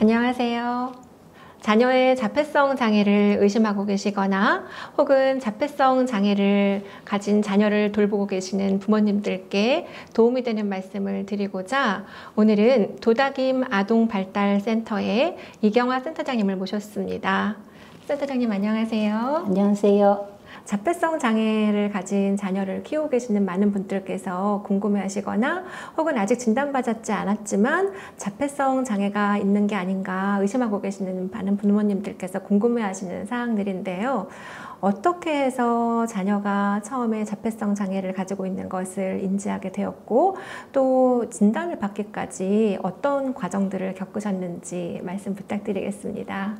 안녕하세요. 자녀의 자폐성 장애를 의심하고 계시거나 혹은 자폐성 장애를 가진 자녀를 돌보고 계시는 부모님들께 도움이 되는 말씀을 드리고자 오늘은 도닥임 아동발달센터의 이경화 센터장님을 모셨습니다. 센터장님 안녕하세요. 안녕하세요. 자폐성 장애를 가진 자녀를 키우고 계시는 많은 분들께서 궁금해하시거나 혹은 아직 진단받았지 않았지만 자폐성 장애가 있는 게 아닌가 의심하고 계시는 많은 부모님들께서 궁금해하시는 사항들인데요. 어떻게 해서 자녀가 처음에 자폐성 장애를 가지고 있는 것을 인지하게 되었고 또 진단을 받기까지 어떤 과정들을 겪으셨는지 말씀 부탁드리겠습니다.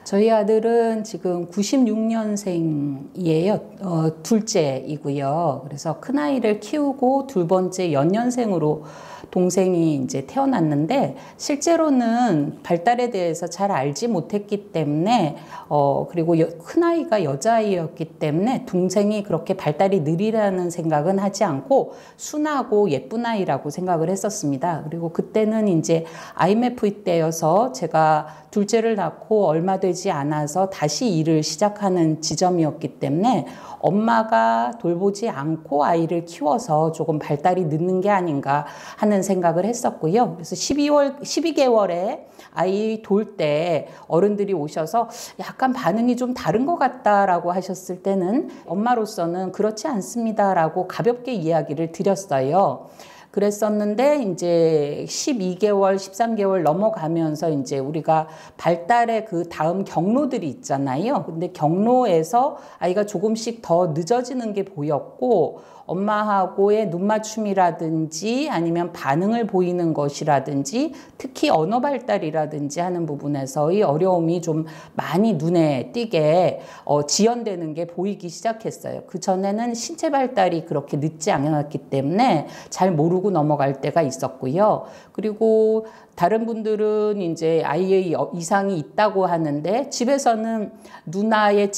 저희 아들은 지금 96년생이에요. 둘째이고요. 그래서 큰아이를 키우고 둘 번째 연년생으로 동생이 이제 태어났는데 실제로는 발달에 대해서 잘 알지 못했기 때문에 그리고 큰아이가 여자아이였기 때문에 동생이 그렇게 발달이 느리다는 생각은 하지 않고 순하고 예쁜 아이라고 생각을 했었습니다. 그리고 그때는 이제 IMF 때여서 제가 둘째를 낳고 얼마 되지 않아서 다시 일을 시작하는 지점이었기 때문에 엄마가 돌보지 않고 아이를 키워서 조금 발달이 늦는 게 아닌가 하는 생각을 했었고요. 그래서 12개월에 아이 돌 때 어른들이 오셔서 약간 반응이 좀 다른 것 같다라고 하셨을 때는 엄마로서는 그렇지 않습니다라고 가볍게 이야기를 드렸어요. 그랬었는데 이제 12개월, 13개월 넘어가면서 이제 우리가 발달의 그 다음 경로들이 있잖아요. 근데 경로에서 아이가 조금씩 더 늦어지는 게 보였고 엄마하고의 눈맞춤이라든지 아니면 반응을 보이는 것이라든지 특히 언어 발달이라든지 하는 부분에서의 어려움이 좀 많이 눈에 띄게 지연되는 게 보이기 시작했어요. 그전에는 신체 발달이 그렇게 늦지 않았기 때문에 잘 모르고 넘어갈 때가 있었고요. 그리고 다른 분들은 이제 아이의 이상이 있다고 하는데 집에서는 누나의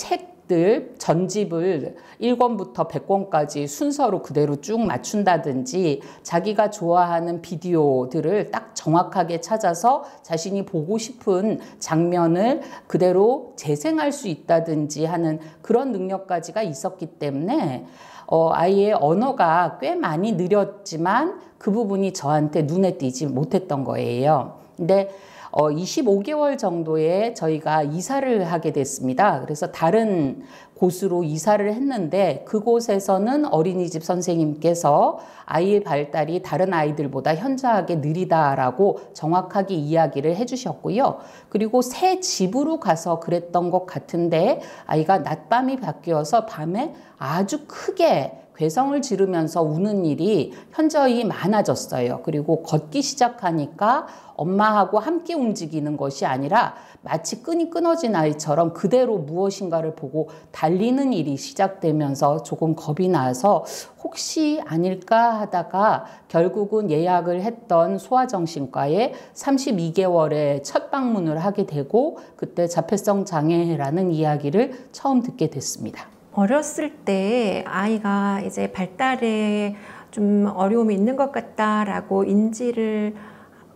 전집을 1권부터 100권까지 순서로 그대로 쭉 맞춘다든지 자기가 좋아하는 비디오들을 딱 정확하게 찾아서 자신이 보고 싶은 장면을 그대로 재생할 수 있다든지 하는 그런 능력까지가 있었기 때문에 아이의 언어가 꽤 많이 느렸지만 그 부분이 저한테 눈에 띄지 못했던 거예요. 근데 25개월 정도에 저희가 이사를 하게 됐습니다. 그래서 다른 곳으로 이사를 했는데 그곳에서는 어린이집 선생님께서 아이의 발달이 다른 아이들보다 현저하게 느리다라고 정확하게 이야기를 해주셨고요. 그리고 새 집으로 가서 그랬던 것 같은데 아이가 낮밤이 바뀌어서 밤에 아주 크게 괴성을 지르면서 우는 일이 현저히 많아졌어요. 그리고 걷기 시작하니까 엄마하고 함께 움직이는 것이 아니라 마치 끈이 끊어진 아이처럼 그대로 무엇인가를 보고 달리는 일이 시작되면서 조금 겁이 나서 혹시 아닐까 하다가 결국은 예약을 했던 소아정신과에 32개월에 첫 방문을 하게 되고 그때 자폐성 장애라는 이야기를 처음 듣게 됐습니다. 어렸을 때 아이가 이제 발달에 좀 어려움이 있는 것 같다라고 인지를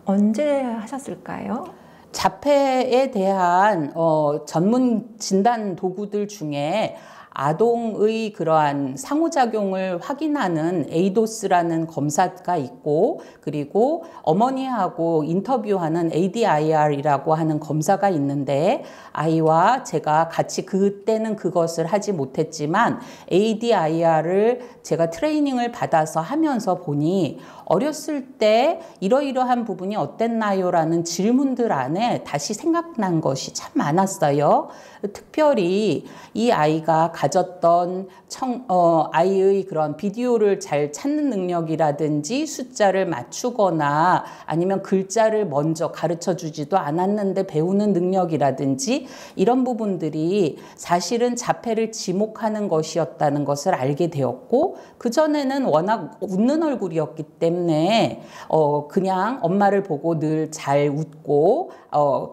언제 하셨을까요? 자폐에 대한 전문 진단 도구들 중에 아동의 그러한 상호작용을 확인하는 에이도스라는 검사가 있고 그리고 어머니하고 인터뷰하는 ADIR이라고 하는 검사가 있는데 아이와 제가 같이 그때는 그것을 하지 못했지만 ADIR을 제가 트레이닝을 받아서 하면서 보니 어렸을 때 이러이러한 부분이 어땠나요? 라는 질문들 안에 다시 생각난 것이 참 많았어요. 특별히 이 아이가 가졌던 아이의 그런 비디오를 잘 찾는 능력이라든지 숫자를 맞추거나 아니면 글자를 먼저 가르쳐 주지도 않았는데 배우는 능력이라든지 이런 부분들이 사실은 자폐를 지목하는 것이었다는 것을 알게 되었고 그전에는 워낙 웃는 얼굴이었기 때문에 때문에 그냥 엄마를 보고 늘 잘 웃고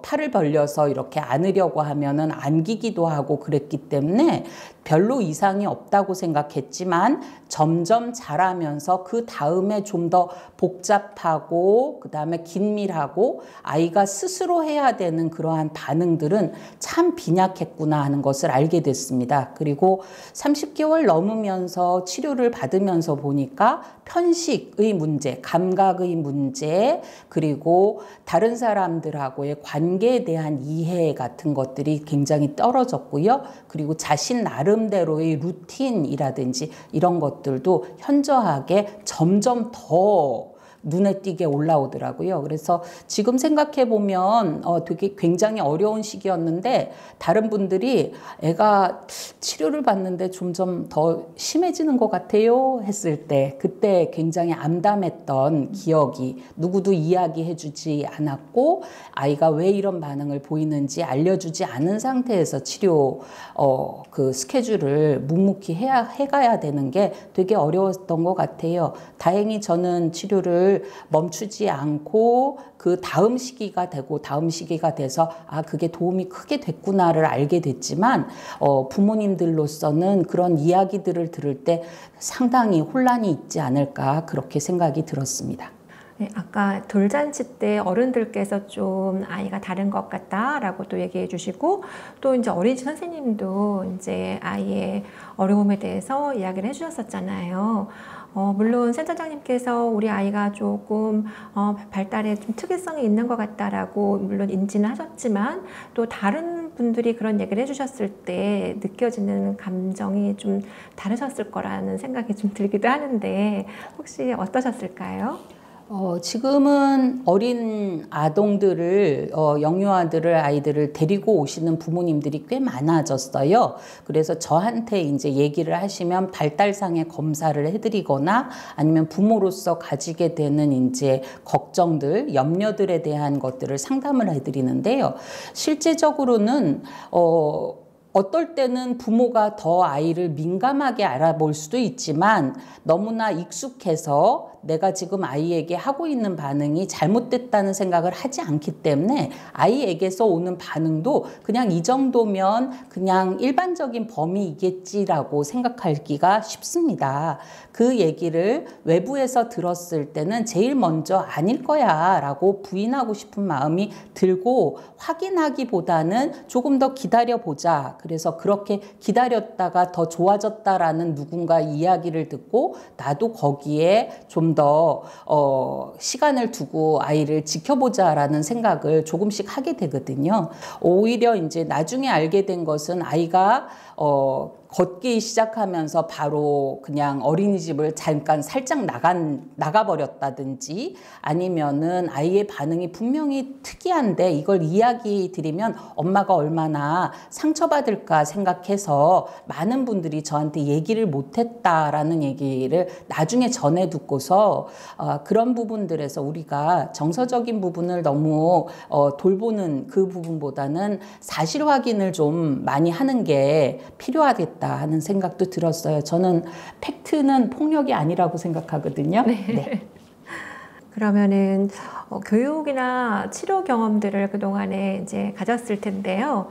팔을 벌려서 이렇게 안으려고 하면은 안기기도 하고 그랬기 때문에 별로 이상이 없다고 생각했지만 점점 자라면서 그 다음에 좀 더 복잡하고 그 다음에 긴밀하고 아이가 스스로 해야 되는 그러한 반응들은 참 빈약했구나 하는 것을 알게 됐습니다. 그리고 30개월 넘으면서 치료를 받으면서 보니까 편식의 문제, 감각의 문제, 그리고 다른 사람들하고의 관계에 대한 이해 같은 것들이 굉장히 떨어졌고요. 그리고 자신 나름대로의 루틴이라든지 이런 것들도 현저하게 점점 더 눈에 띄게 올라오더라고요. 그래서 지금 생각해 보면 되게 굉장히 어려운 시기였는데 다른 분들이 애가 치료를 받는데 점점 더 심해지는 것 같아요 했을 때 그때 굉장히 암담했던 기억이 누구도 이야기해 주지 않았고 아이가 왜 이런 반응을 보이는지 알려주지 않은 상태에서 치료 그 스케줄을 묵묵히 해가야 되는 게 되게 어려웠던 것 같아요. 다행히 저는 치료를 멈추지 않고 그 다음 시기가 되고 다음 시기가 돼서 그게 도움이 크게 됐구나를 알게 됐지만 부모님들로서는 그런 이야기들을 들을 때 상당히 혼란이 있지 않을까 그렇게 생각이 들었습니다. 네, 아까 돌잔치 때 어른들께서 좀 아이가 다른 것 같다라고 또 얘기해 주시고 또 이제 어린이집 선생님도 이제 아이의 어려움에 대해서 이야기를 해 주셨었잖아요. 물론 센터장님께서 우리 아이가 조금 발달에 좀 특이성이 있는 것 같다라고 물론 인지는 하셨지만 또 다른 분들이 그런 얘기를 해주셨을 때 느껴지는 감정이 좀 다르셨을 거라는 생각이 좀 들기도 하는데 혹시 어떠셨을까요? 지금은 어린 아동들을, 영유아들을, 아이들을 데리고 오시는 부모님들이 꽤 많아졌어요. 그래서 저한테 이제 얘기를 하시면 발달상의 검사를 해드리거나 아니면 부모로서 가지게 되는 이제 걱정들, 염려들에 대한 것들을 상담을 해드리는데요. 실제적으로는, 어떨 때는 부모가 더 아이를 민감하게 알아볼 수도 있지만 너무나 익숙해서 내가 지금 아이에게 하고 있는 반응이 잘못됐다는 생각을 하지 않기 때문에 아이에게서 오는 반응도 그냥 이 정도면 그냥 일반적인 범위이겠지라고 생각하기가 쉽습니다. 그 얘기를 외부에서 들었을 때는 제일 먼저 아닐 거야 라고 부인하고 싶은 마음이 들고 확인하기보다는 조금 더 기다려보자. 그래서 그렇게 기다렸다가 더 좋아졌다라는 누군가 이야기를 듣고 나도 거기에 좀 더 시간을 두고 아이를 지켜보자라는 생각을 조금씩 하게 되거든요. 오히려 이제 나중에 알게 된 것은 아이가 걷기 시작하면서 바로 그냥 어린이집을 잠깐 살짝 나가버렸다든지 아니면은 아이의 반응이 분명히 특이한데 이걸 이야기 드리면 엄마가 얼마나 상처받을까 생각해서 많은 분들이 저한테 얘기를 못했다라는 얘기를 나중에 전해 듣고서 그런 부분들에서 우리가 정서적인 부분을 너무 돌보는 그 부분보다는 사실 확인을 좀 많이 하는 게 필요하겠다 하는 생각도 들었어요. 저는 팩트는 폭력이 아니라고 생각하거든요. 네. 네. 그러면은 교육이나 치료 경험들을 그동안에 이제 가졌을 텐데요.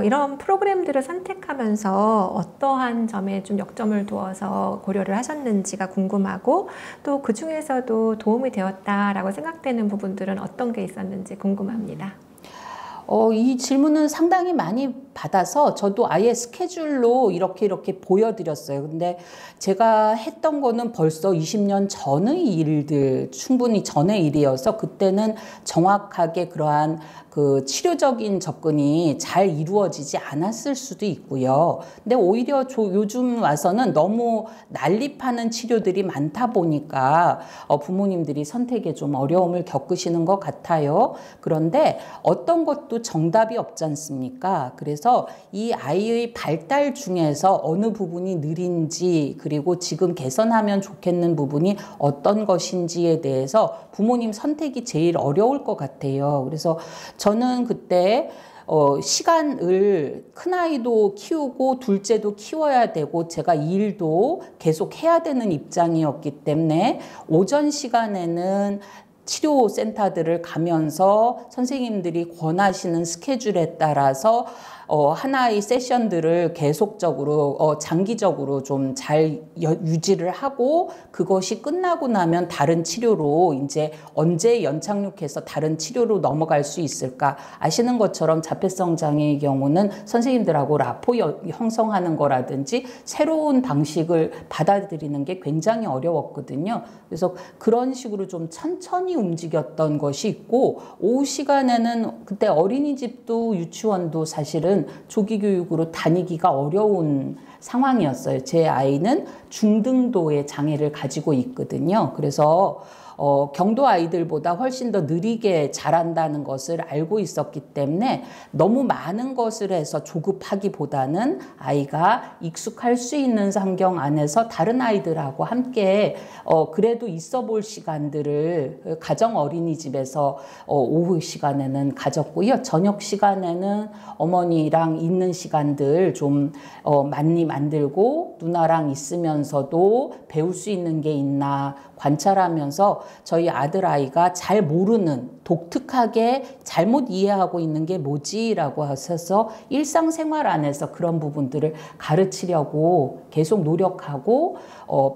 이런 프로그램들을 선택하면서 어떠한 점에 좀 역점을 두어서 고려를 하셨는지가 궁금하고 또 그 중에서도 도움이 되었다라고 생각되는 부분들은 어떤 게 있었는지 궁금합니다. 이 질문은 상당히 많이 받아서 저도 아예 스케줄로 이렇게 보여드렸어요. 근데 제가 했던 거는 벌써 20년 전의 일들, 충분히 전의 일이어서 그때는 정확하게 그러한 그 치료적인 접근이 잘 이루어지지 않았을 수도 있고요. 근데 오히려 요즘 와서는 너무 난립하는 치료들이 많다 보니까 부모님들이 선택에 좀 어려움을 겪으시는 것 같아요. 그런데 어떤 것도 정답이 없지 않습니까? 그래서 이 아이의 발달 중에서 어느 부분이 느린지 그리고 지금 개선하면 좋겠는 부분이 어떤 것인지에 대해서 부모님 선택이 제일 어려울 것 같아요. 그래서 저는 그때 시간을 큰아이도 키우고 둘째도 키워야 되고 제가 일도 계속 해야 되는 입장이었기 때문에 오전 시간에는 치료센터들을 가면서 선생님들이 권하시는 스케줄에 따라서 하나의 세션들을 계속적으로 장기적으로 좀 잘 유지를 하고 그것이 끝나고 나면 다른 치료로 이제 언제 연착륙해서 다른 치료로 넘어갈 수 있을까. 아시는 것처럼 자폐성 장애의 경우는 선생님들하고 라포 형성하는 거라든지 새로운 방식을 받아들이는 게 굉장히 어려웠거든요. 그래서 그런 식으로 좀 천천히 움직였던 것이 있고 오후 시간에는 그때 어린이집도 유치원도 사실은 조기 교육으로 다니기가 어려운 상황이었어요. 제 아이는 중등도의 장애를 가지고 있거든요. 그래서 경도 아이들보다 훨씬 더 느리게 자란다는 것을 알고 있었기 때문에 너무 많은 것을 해서 조급하기보다는 아이가 익숙할 수 있는 환경 안에서 다른 아이들하고 함께 그래도 있어 볼 시간들을 가정 어린이집에서 오후 시간에는 가졌고요. 저녁 시간에는 어머니랑 있는 시간들 좀 많이 만들고 누나랑 있으면서도 배울 수 있는 게 있나 관찰하면서 저희 아들아이가 잘 모르는 독특하게 잘못 이해하고 있는 게 뭐지라고 하셔서 일상생활 안에서 그런 부분들을 가르치려고 계속 노력하고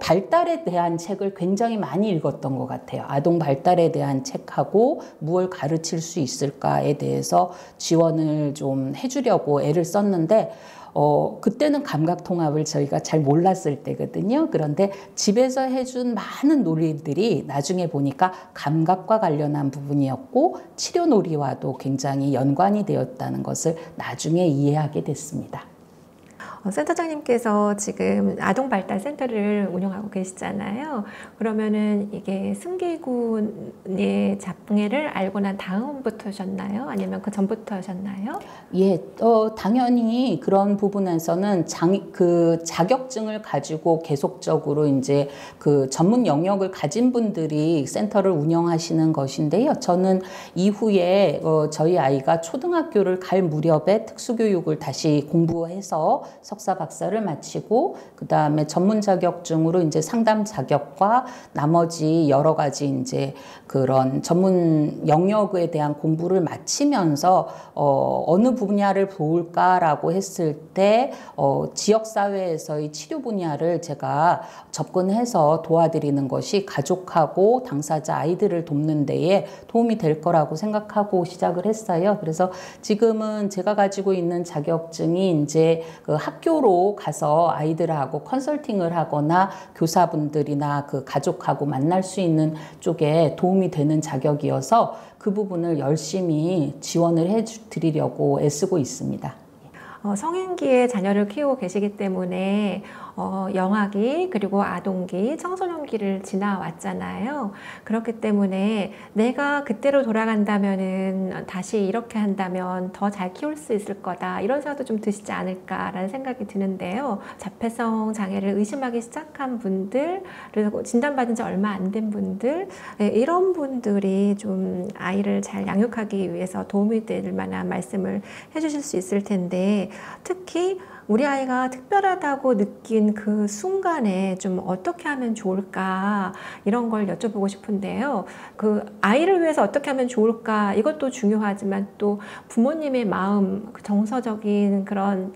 발달에 대한 책을 굉장히 많이 읽었던 것 같아요. 아동 발달에 대한 책하고 무엇을 가르칠 수 있을까에 대해서 지원을 좀 해주려고 애를 썼는데 그때는 감각통합을 저희가 잘 몰랐을 때거든요. 그런데 집에서 해준 많은 놀이들이 나중에 보니까 감각과 관련한 부분이었고 치료 놀이와도 굉장히 연관이 되었다는 것을 나중에 이해하게 됐습니다. 센터장님께서 지금 아동발달센터를 운영하고 계시잖아요. 그러면은 이게 승기군의 장애를 알고 난 다음부터셨나요? 아니면 그 전부터셨나요? 예, 당연히 그런 부분에서는 그 자격증을 가지고 계속적으로 이제 그 전문 영역을 가진 분들이 센터를 운영하시는 것인데요. 저는 이후에 저희 아이가 초등학교를 갈 무렵에 특수교육을 다시 공부해서 석사 박사를 마치고 그 다음에 전문 자격증으로 이제 상담 자격과 나머지 여러 가지 이제 그런 전문 영역에 대한 공부를 마치면서 어느 분야를 볼까라고 했을 때 지역 사회에서의 치료 분야를 제가 접근해서 도와드리는 것이 가족하고 당사자 아이들을 돕는 데에 도움이 될 거라고 생각하고 시작을 했어요. 그래서 지금은 제가 가지고 있는 자격증이 이제 그 학교로 가서 아이들하고 컨설팅을 하거나 교사분들이나 그 가족하고 만날 수 있는 쪽에 도움이 되는 자격이어서 그 부분을 열심히 지원을 해드리려고 애쓰고 있습니다. 성인기에 자녀를 키우고 계시기 때문에 영아기 그리고 아동기, 청소년기를 지나왔잖아요. 그렇기 때문에 내가 그때로 돌아간다면은 다시 이렇게 한다면 더 잘 키울 수 있을 거다 이런 생각도 좀 드시지 않을까라는 생각이 드는데요. 자폐성 장애를 의심하기 시작한 분들 그리고 진단받은 지 얼마 안 된 분들 이런 분들이 좀 아이를 잘 양육하기 위해서 도움이 될 만한 말씀을 해주실 수 있을 텐데 특히 우리 아이가 특별하다고 느낀 그 순간에 좀 어떻게 하면 좋을까 이런 걸 여쭤보고 싶은데요. 그 아이를 위해서 어떻게 하면 좋을까 이것도 중요하지만 또 부모님의 마음, 정서적인 그런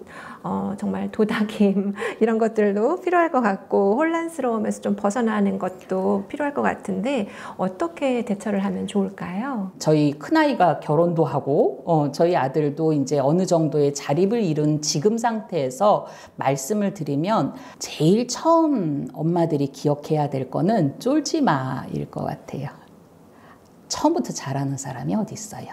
정말 도닥임 이런 것들도 필요할 것 같고 혼란스러움에서 좀 벗어나는 것도 필요할 것 같은데 어떻게 대처를 하면 좋을까요? 저희 큰아이가 결혼도 하고 저희 아들도 이제 어느 정도의 자립을 이룬 지금 상태에서 말씀을 드리면 제일 처음 엄마들이 기억해야 될 거는 쫄지 마일 것 같아요. 처음부터 잘하는 사람이 어디 있어요.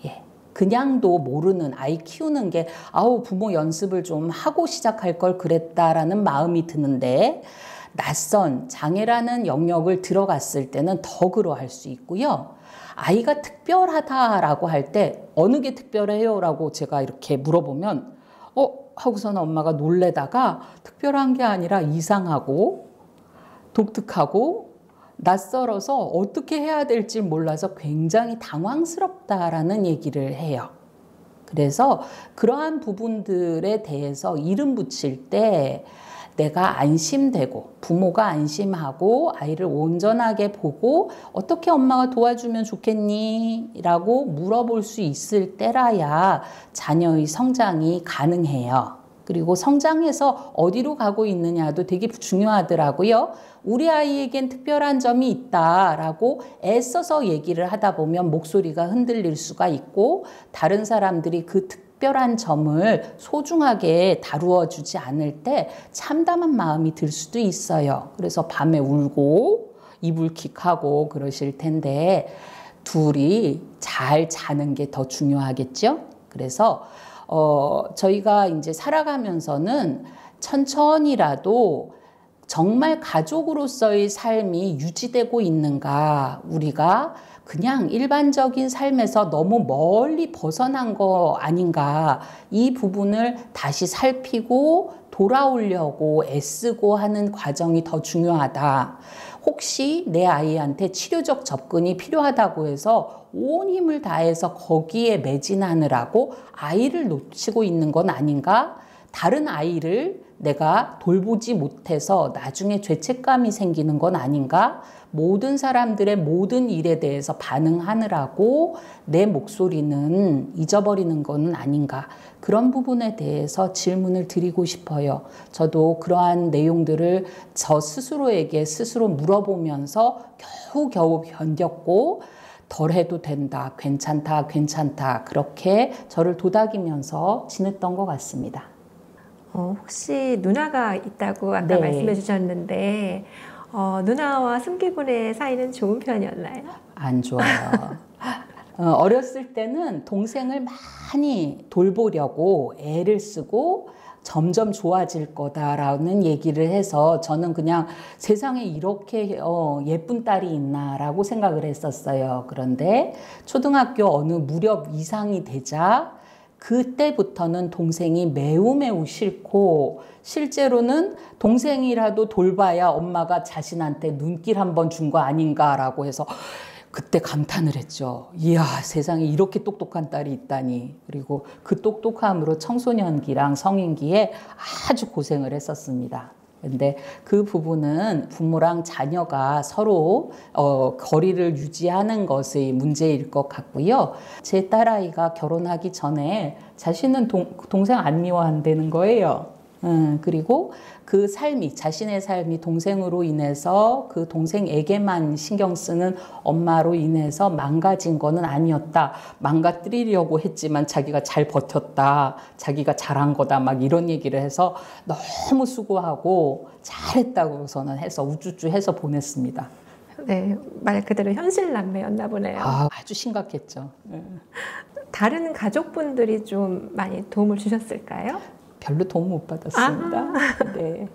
예. 그냥도 모르는 아이 키우는 게 아우 부모 연습을 좀 하고 시작할 걸 그랬다라는 마음이 드는데 낯선 장애라는 영역을 들어갔을 때는 더 그러할 수 있고요. 아이가 특별하다라고 할 때 어느 게 특별해요? 라고 제가 이렇게 물어보면 하고서는 엄마가 놀래다가 특별한 게 아니라 이상하고 독특하고 낯설어서 어떻게 해야 될지 몰라서 굉장히 당황스럽다라는 얘기를 해요. 그래서 그러한 부분들에 대해서 이름 붙일 때 내가 안심되고 부모가 안심하고 아이를 온전하게 보고 어떻게 엄마가 도와주면 좋겠니? 라고 물어볼 수 있을 때라야 자녀의 성장이 가능해요. 그리고 성장해서 어디로 가고 있느냐도 되게 중요하더라고요. 우리 아이에겐 특별한 점이 있다라고 애써서 얘기를 하다 보면 목소리가 흔들릴 수가 있고 다른 사람들이 그 특별한 점을 소중하게 다루어 주지 않을 때 참담한 마음이 들 수도 있어요. 그래서 밤에 울고 이불킥하고 그러실 텐데 둘이 잘 자는 게 더 중요하겠죠? 그래서 저희가 이제 살아가면서는 천천히라도 정말 가족으로서의 삶이 유지되고 있는가, 우리가 그냥 일반적인 삶에서 너무 멀리 벗어난 거 아닌가, 이 부분을 다시 살피고 돌아오려고 애쓰고 하는 과정이 더 중요하다. 혹시 내 아이한테 치료적 접근이 필요하다고 해서 온 힘을 다해서 거기에 매진하느라고 아이를 놓치고 있는 건 아닌가? 다른 아이를 내가 돌보지 못해서 나중에 죄책감이 생기는 건 아닌가? 모든 사람들의 모든 일에 대해서 반응하느라고 내 목소리는 잊어버리는 건 아닌가? 그런 부분에 대해서 질문을 드리고 싶어요. 저도 그러한 내용들을 저 스스로에게 스스로 물어보면서 겨우겨우 견뎠고 덜 해도 된다, 괜찮다, 괜찮다 그렇게 저를 도닥이면서 지냈던 것 같습니다. 혹시 누나가 있다고 아까 네. 말씀해 주셨는데 누나와 승기군의 사이는 좋은 편이었나요? 안 좋아요. 어렸을 때는 동생을 많이 돌보려고 애를 쓰고 점점 좋아질 거다라는 얘기를 해서 저는 그냥 세상에 이렇게 예쁜 딸이 있나라고 생각을 했었어요. 그런데 초등학교 어느 무렵 이상이 되자 그때부터는 동생이 매우 싫고 실제로는 동생이라도 돌봐야 엄마가 자신한테 눈길 한번 준 거 아닌가라고 해서 그때 감탄을 했죠. 이야, 세상에 이렇게 똑똑한 딸이 있다니. 그리고 그 똑똑함으로 청소년기랑 성인기에 아주 고생을 했었습니다. 근데 그 부분은 부모랑 자녀가 서로 거리를 유지하는 것의 문제일 것 같고요. 제 딸아이가 결혼하기 전에 자신은 동생 안 미워한다는 거예요. 그리고 그 삶이, 자신의 삶이 동생으로 인해서 그 동생에게만 신경 쓰는 엄마로 인해서 망가진 거는 아니었다. 망가뜨리려고 했지만 자기가 잘 버텼다. 자기가 잘한 거다. 막 이런 얘기를 해서 너무 수고하고 잘했다고서는 해서 우쭈쭈 해서 보냈습니다. 네, 말 그대로 현실 남매였나 보네요. 아주 심각했죠. 다른 가족분들이 좀 많이 도움을 주셨을까요? 별로 도움 못 받았습니다. 네.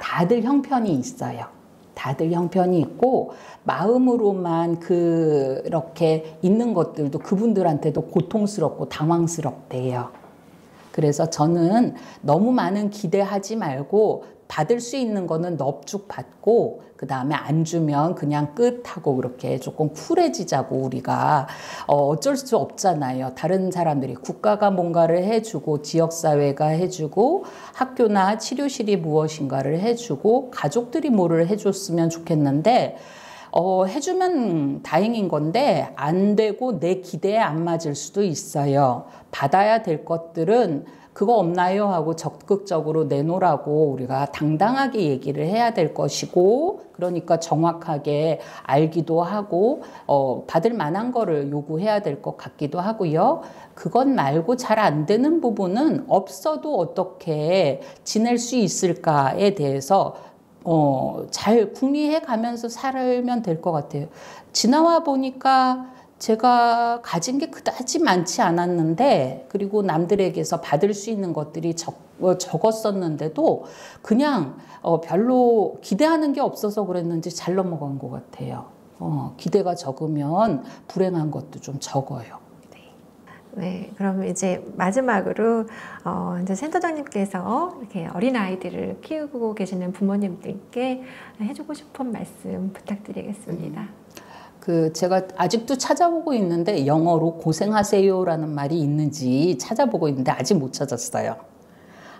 다들 형편이 있어요. 다들 형편이 있고 마음으로만 그렇게 있는 것들도 그분들한테도 고통스럽고 당황스럽대요. 그래서 저는 너무 많은 기대하지 말고 받을 수 있는 거는 넙죽 받고 그 다음에 안 주면 그냥 끝하고 그렇게 조금 쿨해지자고 우리가 어쩔 수 없잖아요. 다른 사람들이 국가가 뭔가를 해주고 지역사회가 해주고 학교나 치료실이 무엇인가를 해주고 가족들이 뭐를 해줬으면 좋겠는데 해주면 다행인 건데 안 되고 내 기대에 안 맞을 수도 있어요. 받아야 될 것들은 그거 없나요? 하고 적극적으로 내놓으라고 우리가 당당하게 얘기를 해야 될 것이고 그러니까 정확하게 알기도 하고 받을 만한 거를 요구해야 될 것 같기도 하고요. 그것 말고 잘 안 되는 부분은 없어도 어떻게 지낼 수 있을까에 대해서 잘 궁리해 가면서 살면 될 것 같아요. 지나와 보니까 제가 가진 게 그다지 많지 않았는데 그리고 남들에게서 받을 수 있는 것들이 적었었는데도 그냥 별로 기대하는 게 없어서 그랬는지 잘 넘어간 것 같아요. 기대가 적으면 불행한 것도 좀 적어요. 네, 그럼 이제 마지막으로 이제 센터장님께서 이렇게 어린 아이들을 키우고 계시는 부모님들께 해주고 싶은 말씀 부탁드리겠습니다. 제가 아직도 찾아보고 있는데 영어로 고생하세요라는 말이 있는지 찾아보고 있는데 아직 못 찾았어요.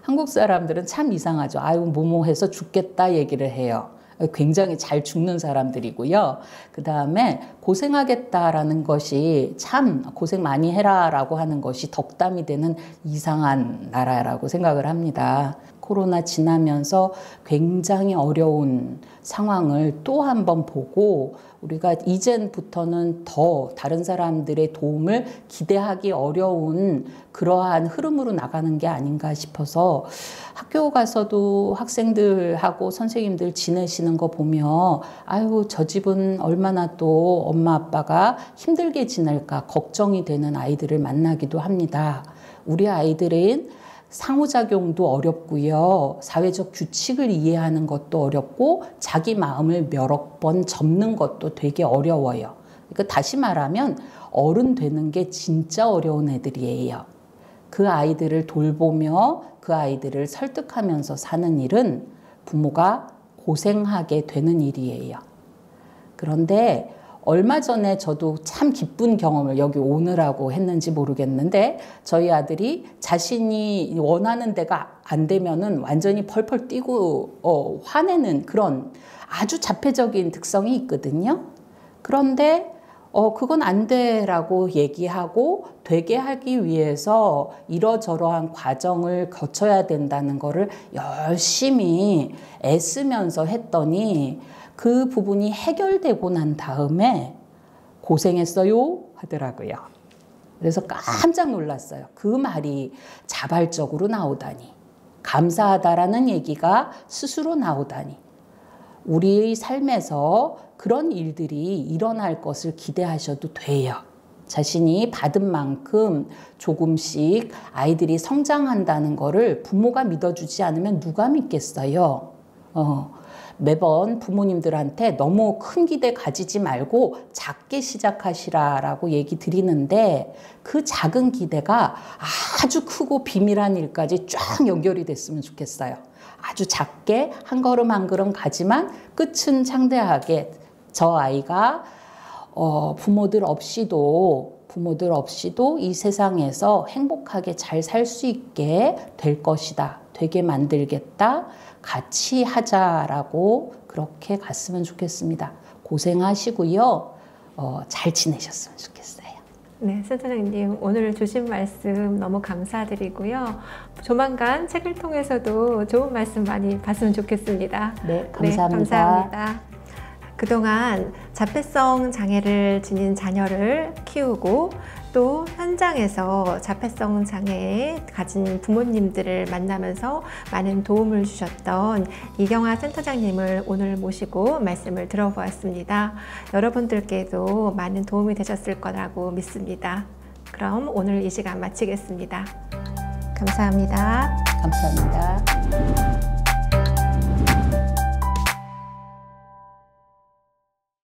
한국 사람들은 참 이상하죠. 아유, 뭐뭐 해서 죽겠다 얘기를 해요. 굉장히 잘 죽는 사람들이고요. 그 다음에 고생하겠다라는 것이 참 고생 많이 해라라고 하는 것이 덕담이 되는 이상한 나라라고 생각을 합니다. 코로나 지나면서 굉장히 어려운 상황을 또 한 번 보고 우리가 이젠부터는 더 다른 사람들의 도움을 기대하기 어려운 그러한 흐름으로 나가는 게 아닌가 싶어서 학교 가서도 학생들하고 선생님들 지내시는 거 보면 아유, 저 집은 얼마나 또 엄마 아빠가 힘들게 지낼까 걱정이 되는 아이들을 만나기도 합니다. 우리 아이들은 상호작용도 어렵고요. 사회적 규칙을 이해하는 것도 어렵고 자기 마음을 여러 번 접는 것도 되게 어려워요. 그러니까 다시 말하면 어른 되는 게 진짜 어려운 애들이에요. 그 아이들을 돌보며 그 아이들을 설득하면서 사는 일은 부모가 고생하게 되는 일이에요. 그런데 얼마 전에 저도 참 기쁜 경험을 여기 오느라고 했는지 모르겠는데 저희 아들이 자신이 원하는 데가 안 되면은 완전히 펄펄 뛰고 화내는 그런 아주 자폐적인 특성이 있거든요. 그런데 그건 안 돼라고 얘기하고 되게 하기 위해서 이러저러한 과정을 거쳐야 된다는 거를 열심히 애쓰면서 했더니 그 부분이 해결되고 난 다음에 고생했어요 하더라고요. 그래서 깜짝 놀랐어요. 그 말이 자발적으로 나오다니, 감사하다라는 얘기가 스스로 나오다니. 우리의 삶에서 그런 일들이 일어날 것을 기대하셔도 돼요. 자신이 받은 만큼 조금씩 아이들이 성장한다는 거를 부모가 믿어주지 않으면 누가 믿겠어요? 매번 부모님들한테 너무 큰 기대 가지지 말고 작게 시작하시라라고 얘기 드리는데 그 작은 기대가 아주 크고 비밀한 일까지 쫙 연결이 됐으면 좋겠어요. 아주 작게 한 걸음 한 걸음 가지만 끝은 창대하게 저 아이가 부모들 없이도 이 세상에서 행복하게 잘 살 수 있게 될 것이다. 되게 만들겠다. 같이 하자라고 그렇게 갔으면 좋겠습니다. 고생하시고요. 잘 지내셨으면 좋겠어요. 네, 센터장님 오늘 주신 말씀 너무 감사드리고요. 조만간 책을 통해서도 좋은 말씀 많이 봤으면 좋겠습니다. 네, 감사합니다. 네, 감사합니다. 그동안 자폐성 장애를 지닌 자녀를 키우고 또 현장에서 자폐성 장애에 가진 부모님들을 만나면서 많은 도움을 주셨던 이경아 센터장님을 오늘 모시고 말씀을 들어보았습니다. 여러분들께도 많은 도움이 되셨을 거라고 믿습니다. 그럼 오늘 이 시간 마치겠습니다. 감사합니다. 감사합니다.